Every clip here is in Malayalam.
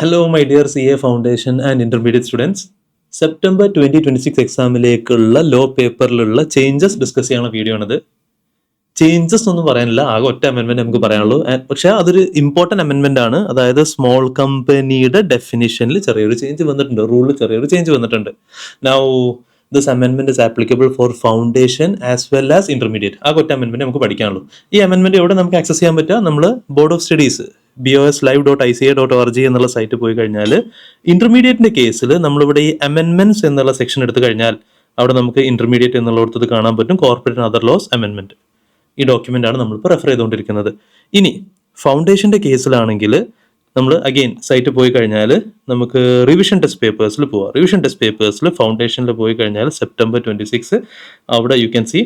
Hello my dear CA foundation and intermediate students. September 2026 എക്സാമിലേക്കുള്ള ലോ പേപ്പറിലുള്ള ചേഞ്ചസ് ഡിസ്കസ് ചെയ്യാനുള്ള വീഡിയോ ആണിത്. ചേഞ്ചസ് ഒന്നും പറയാനില്ല, ആകെ ഒറ്റ അമെന്റ്മെന്റ് നമുക്ക് പറയാനുള്ളൂ. പക്ഷെ അതൊരു ഇമ്പോർട്ടന്റ് അമെന്റ്മെന്റ് ആണ്. അതായത് സ്മോൾ കമ്പനിയുടെ ഡെഫിനിഷനിൽ ചെറിയൊരു ചേഞ്ച് വന്നിട്ടുണ്ട്, റൂളിൽ ചെറിയൊരു ചേഞ്ച് വന്നിട്ടുണ്ട്. Now this amendment is applicable four foundation as well as intermediate. ആ ഒറ്റ അമെന്റ്മെന്റ് നമുക്ക് പഠിക്കാനുള്ളൂ. ഈ അമെന്റ്മെന്റ് എവിടെ നമുക്ക് ആക്സസ് ചെയ്യാൻ പറ്റുക? നമ്മൾ ബോർഡ് ഓഫ് സ്റ്റഡീസ് BOSlive.ICA.org എന്നുള്ള സൈറ്റ് പോയി കഴിഞ്ഞാൽ ഇന്റർമീഡിയറ്റിന്റെ കേസിൽ നമ്മളിവിടെ ഈ അമെന്റ്മെന്റ്സ് എന്നുള്ള സെക്ഷൻ എടുത്തു കഴിഞ്ഞാൽ അവിടെ നമുക്ക് ഇന്റർമീഡിയറ്റ് എന്നുള്ളടത്ത് കാണാൻ പറ്റും corporate and other laws amendment. ഈ ഡോക്യുമെന്റ് ആണ് നമ്മളിപ്പോൾ റെഫർ ചെയ്തുകൊണ്ടിരിക്കുന്നത്. ഇനി ഫൗണ്ടേഷന്റെ കേസിലാണെങ്കിൽ നമ്മൾ അഗെയിൻ സൈറ്റ് പോയി കഴിഞ്ഞാൽ നമുക്ക് റിവിഷൻ ടെസ്റ്റ് പേപ്പേഴ്സിൽ പോവാം. റിവിഷൻ ടെസ്റ്റ് പേപ്പേഴ്സിൽ ഫൗണ്ടേഷനിൽ പോയി കഴിഞ്ഞാൽ September 26 അവിടെ യു ക്യാൻ സി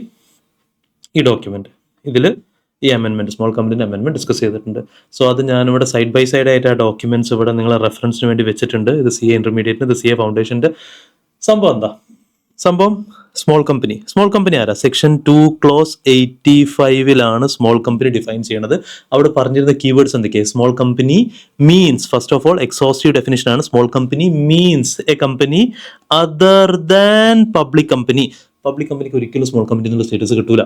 ഈ ഡോക്യുമെന്റ്. ഇതിൽ ഈ അമെന്റ്മെന്റ് സ്മോൾ കമ്പനിന്റെ അമെന്റ്മെന്റ് ഡിസ്കസ് ചെയ്തിട്ടുണ്ട്. സോ അത് ഞാനിവിടെ സൈഡ് ബൈ സൈഡ് ആയിട്ട് ആ ഡോക്യുമെന്റ്സ് ഇവിടെ നിങ്ങളെ റെഫറൻസിന് വേണ്ടി വെച്ചിട്ടുണ്ട്. ഇത് CA ഇന്റർമീഡിയറ്റിന്, ഇത് CA ഫൗണ്ടേഷന്റെ. സംഭവം എന്താ? സംഭവം സ്മോൾ കമ്പനി ആരാ? Section 2 clause 85 small company define ചെയ്യണത്. അവിടെ പറഞ്ഞിരുന്ന കീവേഡ്സ് എന്തൊക്കെയാണ്? Small company means, first of all exhaustive definition ആണ്. Small company means a company other than public company. Public കമ്പനിക്ക് ഒരിക്കലും സ്മോൾ കമ്പനി എന്നുള്ള സ്റ്റേറ്റസ് കിട്ടൂല.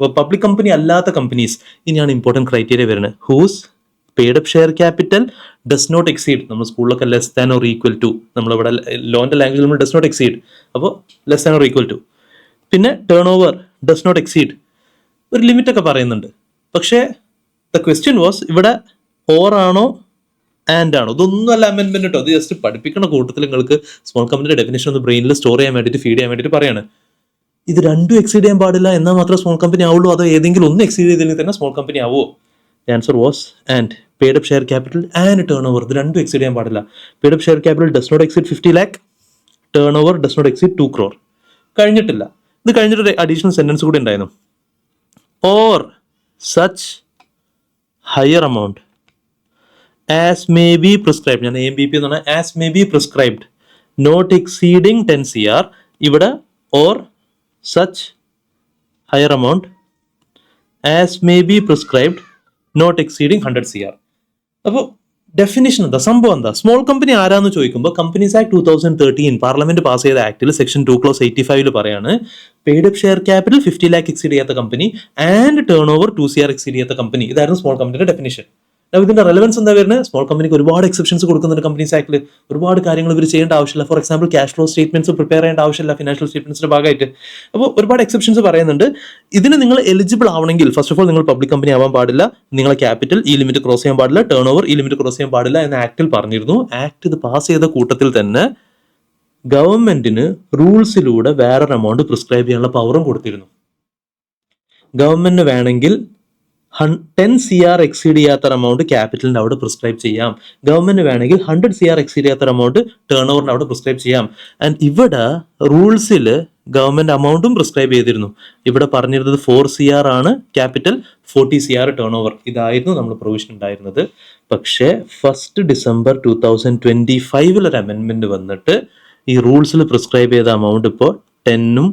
അപ്പോൾ പബ്ലിക് കമ്പനി അല്ലാത്ത കമ്പനീസ്, ഇനിയാണ് ഇമ്പോർട്ടൻറ്റ് ക്രൈറ്റീരിയ വരുന്നത്. Whose paid up share capital does not exceed. നമ്മൾ സ്കൂളിലൊക്കെ less than or equal to, നമ്മളിവിടെ ലോന്റെ ലാംഗ്വേജിൽ നമ്മൾ ഡസ് നോട്ട് എക്സീഡ്. അപ്പോൾ less than or equal to. പിന്നെ turnover does not exceed, ഒരു ലിമിറ്റ് ഒക്കെ പറയുന്നുണ്ട്. പക്ഷേ ദ ക്വസ്റ്റ്യൻ വാസ് ഇവിടെ ഓർ ആണോ ആൻഡ് ആണോ? ഇതൊന്നും അല്ല അമെന്റ്മെന്റ് കേട്ടോ. അത് ജസ്റ്റ് പഠിപ്പിക്കുന്ന കൂട്ടത്തിൽ നിങ്ങൾക്ക് സ്മോൾ കമ്പനിയുടെ ഡെഫിനേഷൻ ഒന്ന് ബ്രെയിനിൽ സ്റ്റോർ ചെയ്യാൻ വേണ്ടിയിട്ട്, ഫീഡ് ചെയ്യാൻ വേണ്ടിയിട്ട് പറയാണ്. ഇത് രണ്ടും എക്സീഡ് ചെയ്യാൻ പാടില്ല എന്നാൽ മാത്രമേ സ്മോൾ കമ്പനി ആവുള്ളൂ? അതോ ഏതെങ്കിലും ഒന്ന് എക്സീഡ് ചെയ്തില്ലെങ്കിൽ തന്നെ സ്മോൾ കമ്പനി ആവുമോ? Answer was and. Paid up share capital and turnover, ഇത് രണ്ടും എക്സീഡ് ചെയ്യാൻ പാടില്ല. Paid up share capital does not exceed 50 lakh, turnover does not exceed 2 crore. കഴിഞ്ഞിട്ടില്ല. ഇത് കഴിഞ്ഞിട്ടൊരു അഡീഷണൽ സെന്റൻസ് കൂടി ഉണ്ടായിരുന്നു. Or such higher amount as may be prescribed. ഞാൻ AMBP എന്ന് പറഞ്ഞാൽ as may be prescribed not exceeding 10 CR. ഇവിടെ or such higher amount as may be prescribed not exceeding 100 CR. അപ്പോൾ ഡെഫിനിഷൻ എന്താ? സംഭവം എന്താ? സ്മോൾ കമ്പനി ആരാന്ന് ചോദിക്കുമ്പോൾ കമ്പനീസ് ആക്ട് 2013 പാർലമെന്റ് പാസ് ചെയ്ത ആക്ടിൽ സെക്ഷൻ 2 ക്ലോസ് 85 പറയാണ് paid up share capital 50 lakh exceed ചെയ്യാത്ത company and turnover 2 CR exceed ചെയ്യാത്ത കമ്പനി. ഇതായിരുന്നു സ്മോൾ കമ്പനിയുടെ ഡെഫിനിഷൻ. ഇതിന്റെ റെലവൻസ് എന്താ വരുന്നത്? സ്മോൾ കമ്പനിക്ക് ഒരുപാട് എക്സെപ്ഷൻസ് കൊടുക്കുന്നുണ്ട് കമ്പനീസ് ആക്ടിൽ. ഒരുപാട് കാര്യങ്ങൾ ഇവർ ചെയ്യേണ്ട ആവശ്യമില്ല. For example cash flow statements prepare ചെയ്യേണ്ട ആവശ്യമില്ല ഫിനാൻഷ്യൽ സ്റ്റേറ്റ്മെന്റ്സിന്റെ ഭാഗമായിട്ട്. അപ്പോൾ ഒരുപാട് എക്സെപ്ഷൻസ് പറയുന്നുണ്ട്. ഇതിന് നിങ്ങൾ എലിജിബിൾ ആവണമെങ്കിൽ ഫസ്റ്റ് ഓഫ് ഓൾ നിങ്ങൾ പബ്ലിക് കമ്പനി ആവാൻ പാടില്ല, നിങ്ങളെ ക്യാപിറ്റൽ ഈ ലിമിറ്റ് ക്രോസ് ചെയ്യാൻ പാടില്ല, ടേൺ ഓവർ ഈ ലിമിറ്റ് ക്രോസ് ചെയ്യാൻ പാടില്ല എന്ന് ആക്ടിൽ പറഞ്ഞിരുന്നു. ആക്ട് ഇത് പാസ് ചെയ്ത കൂട്ടത്തിൽ തന്നെ ഗവൺമെന്റിന് റൂൾസിലൂടെ വേറൊരു എമൗണ്ട് പ്രിസ്ക്രൈബ് ചെയ്യാനുള്ള പവറും കൊടുത്തിരുന്നു. ഗവൺമെന്റിന് വേണമെങ്കിൽ 10 CR എക്സീഡ് ചെയ്യാത്ത എമൗണ്ട് ക്യാപിറ്റലിന്റെ അവിടെ പ്രിസ്ക്രൈബ് ചെയ്യാം. ഗവൺമെന്റ് വേണമെങ്കിൽ 100 CR എക്സീഡ് ചെയ്യാത്ത എമൗണ്ട് ടേൺ ഓവറിന്റെ അവിടെ പ്രിസ്ക്രൈബ് ചെയ്യാം. ആൻഡ് ഇവിടെ റൂൾസിൽ ഗവൺമെന്റ് എമൗണ്ടും പ്രിസ്ക്രൈബ് ചെയ്തിരുന്നു. ഇവിടെ പറഞ്ഞിരുന്നത് 4 CR ആണ് ക്യാപിറ്റൽ, 40 CR ടേൺ ഓവർ. ഇതായിരുന്നു നമ്മൾ പ്രൊവിഷൻ ഉണ്ടായിരുന്നത്. പക്ഷേ 1 December 2025 ഒരു അമെന്റ്മെന്റ് വന്നിട്ട് ഈ റൂൾസിൽ പ്രിസ്ക്രൈബ് ചെയ്ത എമൗണ്ട് ഇപ്പോൾ 10ഉം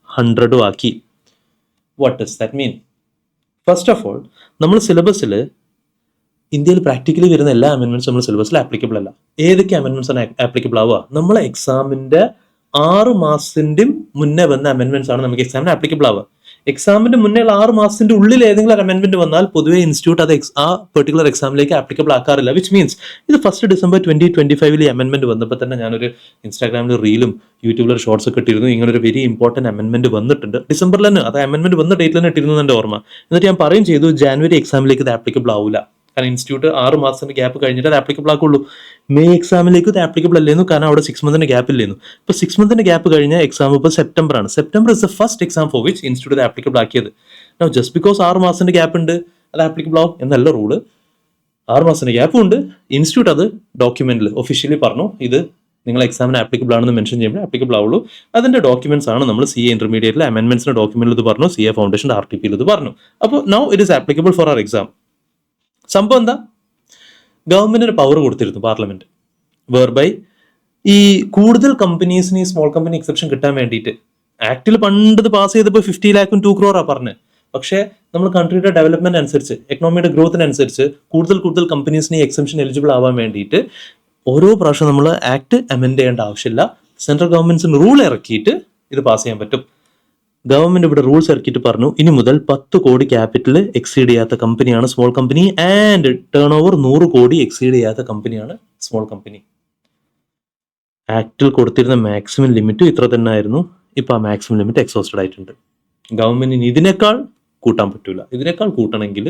100ഉം ആക്കി. What does that mean? First of all നമ്മൾ സിലബസിൽ ഇന്ത്യയിൽ പ്രാക്ടിക്കലി വരുന്ന എല്ലാ അമെന്റ്മെന്റ്സും നമ്മൾ സിലബസിൽ ആപ്ലിക്കബിൾ അല്ല. ഏതൊക്കെ അമെന്റ്മെന്റ്സ് ആണ് ആപ്ലിക്കബിൾ ആവുക? നമ്മളെ എക്സാമിന്റെ 6 മാസത്തിന്റെ മുന്നേ വന്ന അമെന്റ്മെന്റ്സ് ആണ് നമുക്ക് എക്സാമിന് ആപ്ലിക്കബിൾ ആവുക. എക്സാമിന്റെ മുന്നേ 6 മാസത്തിന്റെ ഉള്ളിൽ ഏതെങ്കിലും ഒരു അമെന്റ്മെന്റ് വന്നാൽ പൊതുവെ ഇൻസ്റ്റിറ്റ്യൂട്ട് അത് ആ പെർട്ടിക്കുലർ എക്സാമിലേക്ക് ആപ്ലിക്കബിൾ ആക്കാറില്ല. വിച്ച് മീൻസ് ഇത് 1 December 2025 ഈ അമെന്റ്മെന്റ് വന്നപ്പോൾ തന്നെ ഞാനൊരു ഇൻസ്റ്റാഗ്രാമിൽ റീലും യൂട്യൂബിൽ ഷോർട്സ് ഒക്കെ ഇട്ടിരുന്നു. ഇങ്ങനെ ഒരു വെരി ഇമ്പോർട്ടന്റ് അമെന്റ്മെന്റ് വന്നിട്ടുണ്ട് ഡിസംബറിൽ തന്നെ. അത് അമെന്റ്മെന്റ് വന്ന ഡേറ്റിൽ തന്നെ ഇട്ടിരുന്നു എന്റെ ഓർമ്മ. എന്നിട്ട് ഞാൻ പറയും ചെയ്തു ജാനുവരി എക്സാമിലേക്ക് ഇത് ആപ്ലിക്കബിൾ ആവില്ല. കാരണം ഇൻസ്റ്റിറ്റ്യൂട്ട് 6 മാസത്തിന്റെ ഗ്യാപ്പ് കഴിഞ്ഞിട്ട് അത് ആപ്ലിക്കബിൾ ആക്കുള്ളൂ. മെയ് എക്സാമിലേക്ക് ഇത് ആപ്ലിക്കബിൾ അല്ലേന്നു, കാരണം അവിടെ 6 months ഗ്യാപ്പ് ഇല്ലേന്നു. ഇപ്പൊ 6 months ഗ്യാപ്പ് കഴിഞ്ഞ എക്സാം ഇപ്പോൾ സെപ്റ്റംബർ ആണ്. September is the first exam for which institute applicable ആക്കിയത്. നൗ ജസ്റ്റ് ബിക്കോസ് 6 മാസത്തിന്റെ ഗ്യാപ്പ് ഉണ്ട് അത് ആപ്ലിക്കബിൾ ആവും എന്നല്ല റൂള്. 6 മാസത്തിന്റെ ഗ്യാപ്പ് ഉണ്ട്, ഇൻസ്റ്റിറ്റ്യൂട്ട് അത് ഡോക്യുമെന്റിൽ ഒഫീഷ്യലി പറഞ്ഞു ഇത് നിങ്ങൾ എക്സാമിന് ആപ്ലിക്കബിൾ ആണെന്ന് മെൻഷൻ ചെയ്യുമ്പോൾ ആപ്ലിക്കബിൾ ആവുള്ളൂ. അതിന്റെ ഡോക്യുമെന്റ്സ് ആണ് നമ്മൾ CA ഇന്റർമീഡിയറ്റിലെ അമെന്റ്മെന്റ്സിന്റെ ഡോക്യുമെന്റിൽ ഇത് പറഞ്ഞു, CA ഫൗണ്ടേഷന്റെ RTP ഇത് പറഞ്ഞു. അപ്പോൾ now it is applicable for our exam. സംഭവം എന്താ? ഗവൺമെന്റിന് പവർ കൊടുത്തിരുന്നു പാർലമെന്റ്, വേർബൈ ഈ കൂടുതൽ കമ്പനീസിന് ഈ സ്മോൾ കമ്പനി എക്സെപ്ഷൻ കിട്ടാൻ വേണ്ടിയിട്ട്. ആക്ടിൽ പണ്ട് പാസ് ചെയ്തപ്പോൾ 50 lakhും 2 crore പറഞ്ഞത്. പക്ഷേ നമ്മൾ കൺട്രിയുടെ ഡെവലപ്മെന്റ് അനുസരിച്ച്, എക്കണോമിയുടെ ഗ്രോത്തിനനുസരിച്ച് കൂടുതൽ കമ്പനീസിന് ഈ എക്സംഷൻ എലിജിബിൾ ആവാൻ വേണ്ടിയിട്ട് ഓരോ പ്രാവശ്യം നമ്മൾ ആക്ട് അമെൻഡ് ചെയ്യേണ്ട ആവശ്യമില്ല. സെൻട്രൽ ഗവൺമെന്റ്സിന് റൂൾ ഇറക്കിയിട്ട് ഇത് പാസ് ചെയ്യാൻ പറ്റും. ഗവൺമെന്റ് ഇവിടെ റൂൾസ് ഇറക്കിയിട്ട് പറഞ്ഞു, ഇനി മുതൽ 10 കോടി ക്യാപിറ്റൽ എക്സീഡ് ചെയ്യാത്ത കമ്പനിയാണ് small company, and turn over 100 കോടി എക്സീഡ് ചെയ്യാത്ത കമ്പനിയാണ് സ്മോൾ കമ്പനി. ആക്ടിൽ കൊടുത്തിരുന്ന മാക്സിമം ലിമിറ്റ് ഇത്ര തന്നെ ആയിരുന്നു. ഇപ്പൊ ആ മാക്സിമം ലിമിറ്റ് എക്സോസ്റ്റഡ് ആയിട്ടുണ്ട്. ഗവൺമെന്റിന് ഇതിനേക്കാൾ കൂട്ടാൻ പറ്റൂല. ഇതിനേക്കാൾ കൂട്ടണമെങ്കിൽ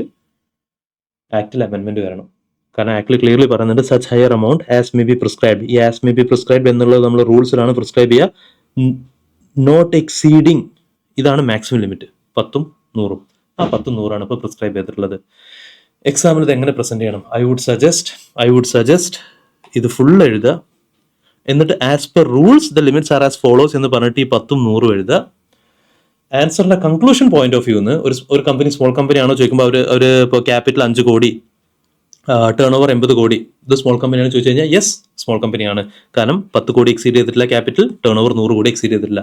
ആക്ടിൽ അമെൻമെന്റ് വരണം. കാരണം ആക്ടിൽ ക്ലിയർലി പറയുന്നുണ്ട് such higher amount as may B prescribe. ഈ ആസ് മേ ബി പ്രിസ്ക്രൈബ് എന്നുള്ളത് നമ്മൾ റൂൾസിലാണ് പ്രിസ്ക്രൈബ് ചെയ്യുക. നോട്ട് എക്സീഡിങ്, ഇതാണ് മാക്സിമം ലിമിറ്റ്. 10ഉം 100ഉം. ആ 10ഉം 100ആണ് ഇപ്പോൾ പ്രിസ്ക്രൈബ് ചെയ്തിട്ടുള്ളത്. എക്സാമിൽ ഇത് എങ്ങനെ പ്രസന്റ് ചെയ്യണം? ഐ വുഡ് സജസ്റ്റ് ഇത് ഫുൾ എഴുതുക. എന്നിട്ട് as per rules the limits are as follows എന്ന് പറഞ്ഞിട്ട് ഈ 10ഉം 100ഉം എഴുതുക. ആൻസറിന്റെ കൺക്ലൂഷൻ പോയിന്റ് ഓഫ് വ്യൂന്ന് ഒരു കമ്പനി സ്മോൾ കമ്പനി ആണോ ചോദിക്കുമ്പോൾ അവർ ഇപ്പോൾ ക്യാപിറ്റൽ 5 കോടി, ടേൺ ഓവർ 80 കോടി, ഇത് സ്മോൾ കമ്പനിയാണെന്ന് ചോദിച്ചു കഴിഞ്ഞാൽ യെസ് സ്മോൾ കമ്പനിയാണ്. കാരണം 10 കോടി എക്സീഡ് ചെയ്തിട്ടില്ല ക്യാപിറ്റൽ, ടേൺ ഓവർ 100 കോടി എക്സീഡ് ചെയ്തിട്ടില്ല.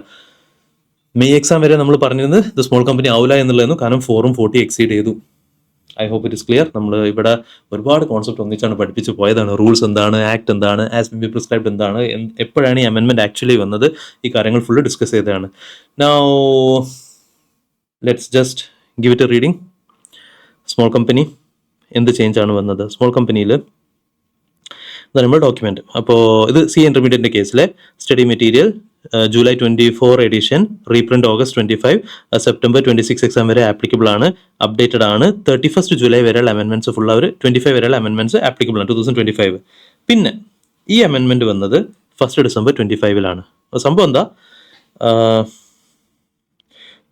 മെയ് എക്സാം വരെ നമ്മൾ പറഞ്ഞിരുന്നത് ഇത് സ്മോൾ കമ്പനി ആവില്ല എന്നുള്ളതെന്നു. കാരണം 4ഉം 40 എക്സീഡ് ചെയ്തു. I hope it is clear. നമ്മൾ ഇവിടെ ഒരുപാട് കോൺസെപ്റ്റ് ഒന്നിച്ചാണ് പഠിപ്പിച്ച് പോയതാണ്. റൂൾസ് എന്താണ്, ആക്ട് എന്താണ്, ആസ് മേ ബി പ്രിസ്ക്രൈബ്ഡ് എന്താണ്, എപ്പോഴാണ് ഈ അമെൻമെന്റ് ആക്ച്വലി വന്നത്, ഈ കാര്യങ്ങൾ ഫുള്ള് ഡിസ്കസ് ചെയ്തതാണ്. Now let's just give it A reading. Small company എന്ത് ചേഞ്ച് ആണ് വന്നത്? സ്മോൾ കമ്പനിയിൽ നമ്മുടെ ഡോക്യുമെന്റ്. അപ്പോൾ ഇത് ഇന്റർമീഡിയറ്റിന്റെ കേസിലെ study material July 24 edition, reprint August 25, September 26 exam വരെ ആപ്ലിക്കബിൾ ആണ്. അപ്ഡേറ്റഡ് ആണ്. 31 ജൂലൈ വരെയുള്ള അമെൻമെന്റ്സ് ഫുൾ അവർ 25 വരെയുള്ള അമെൻമെന്റ്സ് ആപ്ലിക്കബിൾ ആണ് 2025. പിന്നെ ഈ അമെൻമെന്റ് വന്നത് 1 ഡിസംബർ 2025 സംഭവം എന്താ?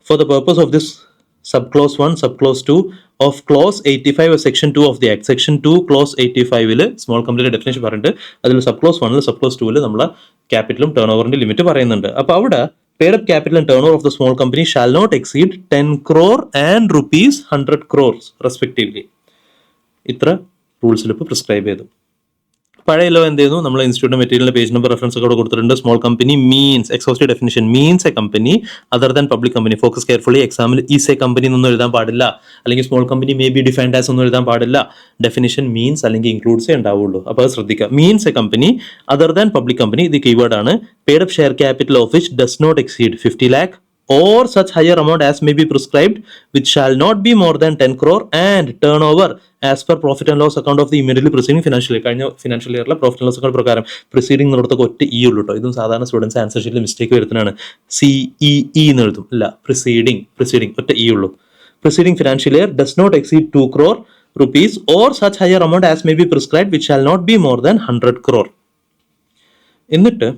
For the purpose of this subclause 1, subclause 2 of clause 85 section 2 of the act. section 2 clause 85 small കമ്പനിയുടെ ഡെഫിനേഷൻ പറഞ്ഞിട്ട് അതിൽ subclause 1 subclause 2 നമ്മൾ ക്യാപിറ്റലും ടേൺ ഓവറിന്റെ ലിമിറ്റ് പറയുന്നുണ്ട്. അപ്പോൾ അവിടെ paid up capital and turnover of the small company shall not exceed 10 crore and rupees 100 crores respectively. ഇത്ര റൂൾസിൽ ഇപ്പോൾ പ്രിസ്ക്രൈബ് ചെയ്തു. പഴയ ലോ എന്ത് ചെയ്യുന്നു? നമ്മൾ ഇൻസ്റ്റിറ്റ്യൂട്ട് മെറ്റീരിയലിന്റെ പേജ് നമ്പർ റെഫറൻസ് ഒക്കെ കൊടുത്തിട്ടുണ്ട്. Small company means, exhaustive definition means a company other than public company. Focus carefully. എക്സാമിൽ ഈസ് എ കമ്പനി എന്നൊന്നും എഴുതാൻ പാടില്ല, അല്ലെങ്കിൽ small company may be defined as ഒന്നും എഴുതാൻ പാടില്ല. ഡെഫിനിഷൻ മീൻസ് അല്ലെങ്കിൽ ഇൻക്ലൂഡ്സേ ഉണ്ടാവുള്ളൂ. അപ്പോൾ അത് ശ്രദ്ധിക്കുക. Means a company other than public company, ഇത് കീവേഡ് ആണ്. Paid up share capital of which does not exceed 50 lakh or such higher amount as may be prescribed, which shall not be more than 10 crore and turnover as per profit and loss account of the immediately preceding financial year. കഴിഞ്ഞ ഫിനാൻഷ്യൽ ഇയറിലെ പ്രോഫിറ്റ് ആൻഡ് ലോസ് അക്കൗണ്ട് പ്രകാരം പ്രിസീഡിംഗ് എന്നുള്ളതൊക്കെ ഒറ്റ ഇ ഉള്ളൂ കേട്ടോ. ഇതും സാധാരണ സ്റ്റുഡൻസ് ആൻസർ ഷീറ്റിൽ മിസ്റ്റേക്ക് വരുത്തുന്നതാണ്. CEE എന്ന് എഴുതും. ഇല്ല, പ്രിസീഡിംഗ് ഒറ്റ ഇ ഉള്ളൂ. Preceding financial year does not exceed 2 crore rupees or such higher amount as may be prescribed, which shall not be more than 100 crore. എന്നിട്ട്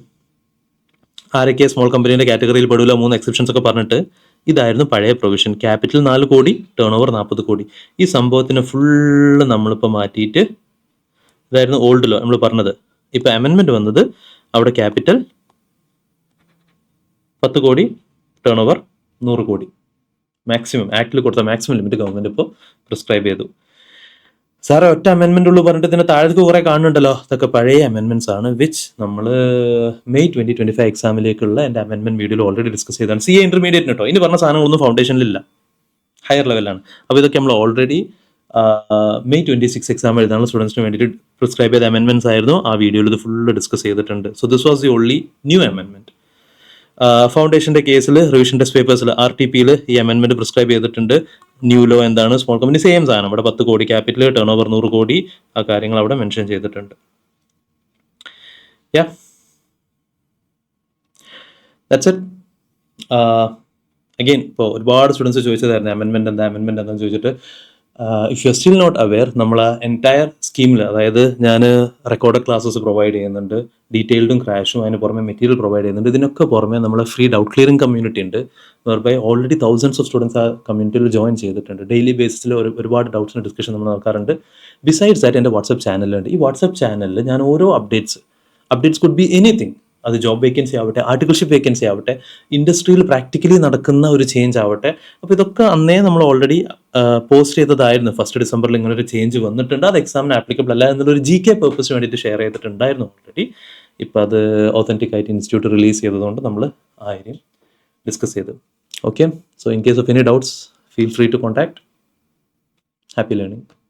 ആരൊക്കെ സ്മോൾ കമ്പനീന്റെ കാറ്റഗറിയിൽ പെടില്ല, 3 എക്സെപ്ഷൻസ് ഒക്കെ പറഞ്ഞിട്ട് ഇതായിരുന്നു പഴയ പ്രൊവിഷൻ. ക്യാപിറ്റൽ 4 കോടി, ടേൺ ഓവർ 40 കോടി. ഈ സംഭവത്തിന് ഫുള്ള് നമ്മളിപ്പോൾ മാറ്റിയിട്ട് ഇതായിരുന്നു ഓൾഡ് ലോ നമ്മൾ പറഞ്ഞത്. ഇപ്പൊ അമെൻമെന്റ് വന്നത് അവിടെ ക്യാപിറ്റൽ 10 കോടി, ടേൺ ഓവർ 100 കോടി. മാക്സിമം ആക്ടിൽ കൊടുത്ത മാക്സിമം ലിമിറ്റ് ഗവൺമെന്റ് ഇപ്പോൾ പ്രിസ്ക്രൈബ് ചെയ്തു. സാറേ ഒറ്റ അമെൻമെന്റ് ഉള്ളൂ പറഞ്ഞിട്ട് ഇതിന്റെ താഴേക്ക് കുറെ കാണുന്നുണ്ടല്ലോ. അതൊക്കെ പഴയ അമെൻമെന്റ്സ് ആണ്, വിച്ച് നമ്മൾ മെയ് 2025 എക്സാമിലേക്കുള്ള എൻ്റെ അമെൻമെന്റ് വീഡിയോയിൽ ഓൾറെഡി ഡിസ്കസ് ചെയ്താണ്. CA ഇന്റർമീഡിയറ്റ് കേട്ടോ. ഇനി പറഞ്ഞ സാധനങ്ങളൊന്നും ഫൗണ്ടേഷനിലില്ല, ഹയർ ലെവലാണ്. അപ്പോൾ ഇതൊക്കെ നമ്മൾ ഓൾറെഡി മെയ് 26 എക്സാം എഴുതാനുള്ള സ്റ്റുഡൻസിന് വേണ്ടിയിട്ട് പ്രിസ്ക്രൈബ് ചെയ്ത അമെൻമെന്റ്സ് ആയിരുന്നു. ആ വീഡിയോയിൽ ഇത് ഫുള്ള് ഡിസ്കസ് ചെയ്തിട്ടുണ്ട്. So this was the only new അമെൻമെന്റ്. ഫൗണ്ടേഷന്റെ കേസിൽ റിവിഷൻ ടെസ്റ്റ് പേപ്പേഴ്സിൽ RTPയിൽ ഈ അമെൻമെന്റ് പ്രിസ്ക്രൈബ് ചെയ്തിട്ടുണ്ട്. ന്യൂ ലോ എന്താണ്? സ്മോൾ കമ്പനി സെയിം സാധനം. ഇവിടെ 10 കോടി ക്യാപിറ്റൽ, ടേൺ ഓവർ 100 കോടി, ആ കാര്യങ്ങൾ അവിടെ മെൻഷൻ ചെയ്തിട്ടുണ്ട്. യാ, ദാറ്റ്സ് ഇറ്റ്. അഗെയിൻ ഇപ്പോൾ ഒരുപാട് സ്റ്റുഡൻസ് ചോദിച്ചതായിരുന്നു അമെൻമെന്റ് എന്താണെന്ന് ചോദിച്ചിട്ട്. If you are still not aware, നമ്മൾ എൻറ്റയർ സ്കീമിൽ, അതായത് ഞാൻ റെക്കോർഡഡ് ക്ലാസ്സസ് പ്രൊവൈഡ് ചെയ്യുന്നുണ്ട്, ഡീറ്റെയിൽഡും ക്രാഷും, അതിന് പുറമെ മെറ്റീരിയൽ പ്രൊവൈഡ് ചെയ്യുന്നുണ്ട്. ഇതിനൊക്കെ പുറമെ നമ്മൾ ഫ്രീ ഡൗട്ട് ക്ലിയറിംഗ് കമ്മ്യൂണിറ്റി ഉണ്ട്. വെർബൈ ഓൾറെഡി തൗസൻഡ്സ് ഓഫ് സ്റ്റുഡൻസ് ആ കമ്മ്യൂണിറ്റിയിൽ ജോയിൻ ചെയ്തിട്ടുണ്ട്. ഡെയിലി ബേസിൽ ഒരുപാട് ഡൗട്ട്സിൻ്റെ ഡിസ്കഷൻ നമ്മൾ നടക്കാറുണ്ട്. ബിസൈഡ്സ് ദാറ്റ് എൻ്റെ വാട്സപ്പ് ചാനലുണ്ട്. ഈ വാട്സപ്പ് ചാനലിൽ ഞാൻ ഓരോ അപ്ഡേറ്റ്സ് കുഡ് ബി എനിത്തിങ്. അത് ജോബ് വേക്കൻസി ആവട്ടെ, ആർട്ടിക്കൽഷിപ്പ് വേക്കൻസി ആവട്ടെ, ഇൻഡസ്ട്രിയിൽ പ്രാക്ടിക്കലി നടക്കുന്ന ഒരു ചേഞ്ച് ആവട്ടെ. അപ്പോൾ ഇതൊക്കെ അന്നേ നമ്മൾ ഓൾറെഡി പോസ്റ്റ് ചെയ്തതായിരുന്നു. 1 ഡിസംബറിൽ ഇങ്ങനെ ഒരു ചേഞ്ച് വന്നിട്ടുണ്ട്, അത് എക്സാമിന് ആപ്ലിക്കബിൾ അല്ല എന്നുള്ളൊരു GK പർപ്പസിന് വേണ്ടിയിട്ട് ഷെയർ ചെയ്തിട്ടുണ്ടായിരുന്നു ഓൾറെഡി. ഇപ്പം അത് ഒതൻറ്റിക് ആയിട്ട് ഇൻസ്റ്റിറ്റ്യൂട്ട് റിലീസ് ചെയ്തതുകൊണ്ട് നമ്മൾ ആ കാര്യം ഡിസ്കസ് ചെയ്തു. Okay, so in case of any doubts feel free to contact. Happy learning.